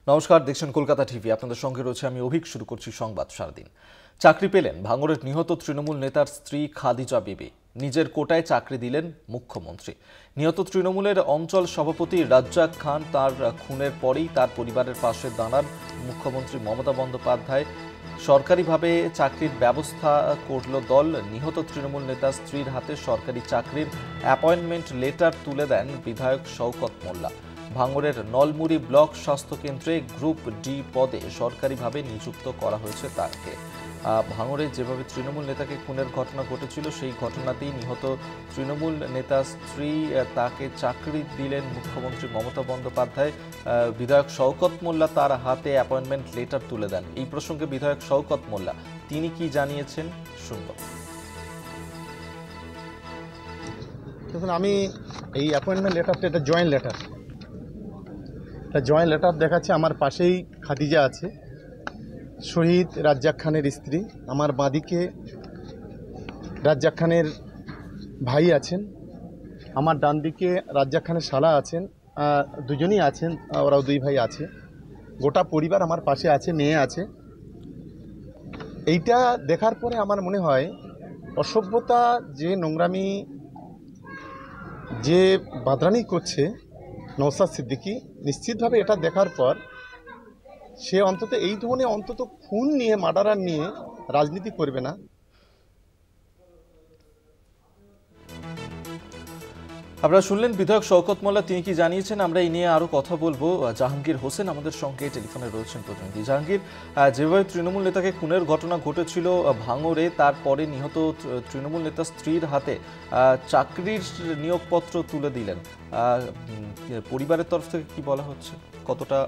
নমস্কার, দেখছেন কলকাতা টিভি। আপনাদের সঙ্গে রয়েছে আমি অভিক। শুরু করছি সংবাদ সারাদিন। চাকরি পেলেন ভাঙড়ের নিহত তৃণমূল নেতার স্ত্রী খাদিজা বিবি। নিজের কোটায় চাকরি দিলেন মুখ্যমন্ত্রী। নিহত তৃণমূলের অঞ্চল সভাপতি রাজ্জাক খান তার খুনের পরেই তার পরিবারের পাশে দাঁড়ান মুখ্যমন্ত্রী মমতা বন্দ্যোপাধ্যায়। সরকারিভাবে চাকরির ব্যবস্থা করল দল। নিহত তৃণমূল নেতার স্ত্রীর হাতে সরকারি চাকরির অ্যাপয়েন্টমেন্ট লেটার তুলে দেন বিধায়ক শওকত মোল্লা। ভাঙড়ের নলমুড়ি ব্লক স্বাস্থ্য কেন্দ্রে গ্রুপ ডি পদে সরকারিভাবে নিযুক্ত করা হয়েছে তাকে। ভাঙড়ে যেভাবে তৃণমূল নেতাকে খুনের ঘটনা ঘটেছিল, সেই ঘটনাতেই নিহত তৃণমূল নেতার স্ত্রী তাকে চাকরি দিলেন মুখ্যমন্ত্রী মমতা বন্দ্যোপাধ্যায়। বিধায়ক শওকত মোল্লা তার হাতে অ্যাপয়েন্টমেন্ট লেটার তুলে দেন। এই প্রসঙ্গে বিধায়ক শওকত মোল্লা তিনি কি জানিয়েছেন শুনব। দেখুন, আমি এই অ্যাপয়েন্টমেন্ট লেটারটা এটা জয়েন্ট লেটার। জয়েন্ট লেটার দেখাচ্ছে। আমার পাশেই খাদিজা আছে, শহীদ রাজ্জাক খানের স্ত্রী। আমার বাঁদিকে রাজ্জাক খানের ভাই আছেন, আমার ডান দিকে রাজ্জাক খানের শালা আছেন, দুজনই আছেন, ওরাও দুই ভাই আছে। গোটা পরিবার আমার পাশে আছে, মেয়ে আছে। এইটা দেখার পরে আমার মনে হয় অসভ্যতা, যে নোংরামি, যে বাদরানি করছে নওশাদ সিদ্দিকী, নিশ্চিতভাবে এটা দেখার পর সে অন্তত এই ধরনের খুন নিয়ে, মার্ডারার নিয়ে রাজনীতি করবে না। আপনারা শুনলেন বিধায়ক শওকত মোল্লা, তিনি কি জানিয়েছেন। আমরা এই নিয়ে আরো কথা বলবো। জাহাঙ্গীর হোসেন আমাদের সঙ্গে টেলিফোনে রয়েছেন প্রতিনিধি। জাহাঙ্গীর, যেভাবে তৃণমূল নেতাকে খুনের ঘটনা ঘটেছিল ভাঙড়ে, তারপরে নিহত তৃণমূল নেতার স্ত্রীর হাতে চাকরির নিয়োগপত্র তুলে দিলেন, পরিবারের তরফ থেকে কি বলা হচ্ছে, কতটা?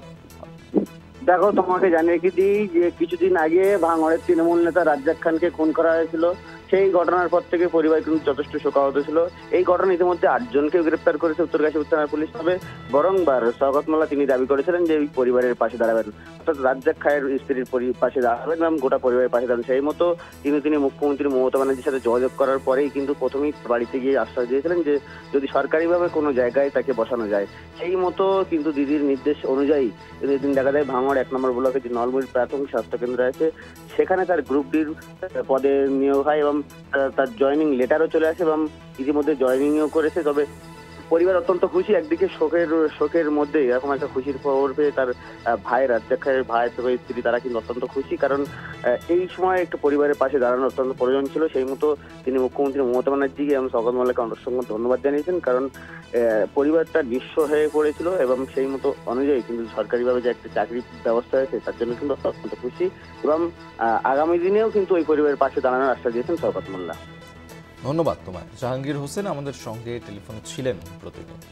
দেখো, তোমাকে জানিয়ে দিই যে কিছুদিন আগে ভাঙড়ের তৃণমূল নেতা রাজ্জাক খানকে খুন করা হয়েছিল। সেই ঘটনার পর থেকে পরিবার কিন্তু যথেষ্ট শোকাহত ছিল। এই ঘটনা ইতিমধ্যে 8 জনকে গ্রেপ্তার করেছে উত্তরকাশী থানার পুলিশ। তবে বরংবার শওকত মোল্লা তিনি দাবি করেছিলেন যে এই পরিবারের পাশে দাঁড়াবেন, অর্থাৎ রাজ্জাক খানের স্ত্রীর পাশে দাঁড়াবেন এবং গোটা পরিবারের পাশে দাঁড়াবেন। সেই মতো তিনি মুখ্যমন্ত্রী মমতা ব্যানার্জির সাথে যোগাযোগ করার পরেই কিন্তু প্রথমেই বাড়িতে গিয়ে আশ্বাস দিয়েছিলেন যে যদি সরকারিভাবে কোনো জায়গায় তাকে বসানো যায়। সেই মতো কিন্তু দিদির নির্দেশ অনুযায়ী এদিন দেখা যায় ভাঙড় 1 নম্বর ব্লকে যে নলমুড়ি প্রাথমিক স্বাস্থ্য কেন্দ্র আছে, সেখানে তার গ্রুপ ডির পদে নিয়োগ হয় এবং তার জয়েনিং লেটারও চলে আসে এবং ইতিমধ্যে জয়েনিংও করেছে। তবে পরিবার অত্যন্ত খুশি। একদিকে শোকের মধ্যে এরকম একটা খুশির খবর পেয়ে তার ভাই রাজ্জাক খানের ভাই এবং স্ত্রী তারা কিন্তু অত্যন্ত খুশি, কারণ এই সময় একটু পরিবারের পাশে দাঁড়ানো অত্যন্ত প্রয়োজন ছিল। সেই মতো তিনি মুখ্যমন্ত্রী মমতা ব্যানার্জিকে এবং শওকত মোল্লাকে অসংখ্য ধন্যবাদ জানিয়েছেন, কারণ পরিবারটা নিঃস্ব হয়ে পড়েছিল এবং সেই মতো অনুযায়ী কিন্তু সরকারিভাবে যে একটা চাকরির ব্যবস্থা হয়েছে তার জন্য কিন্তু অত্যন্ত খুশি এবং আগামী দিনেও কিন্তু ওই পরিবারের পাশে দাঁড়ানোর আশ্বাস দিয়েছেন শওকত মোল্লা। ধন্যবাদ তোমায়। জাহাঙ্গীর হোসেন আমাদের সঙ্গে টেলিফোনে ছিলেন প্রতিনিধি।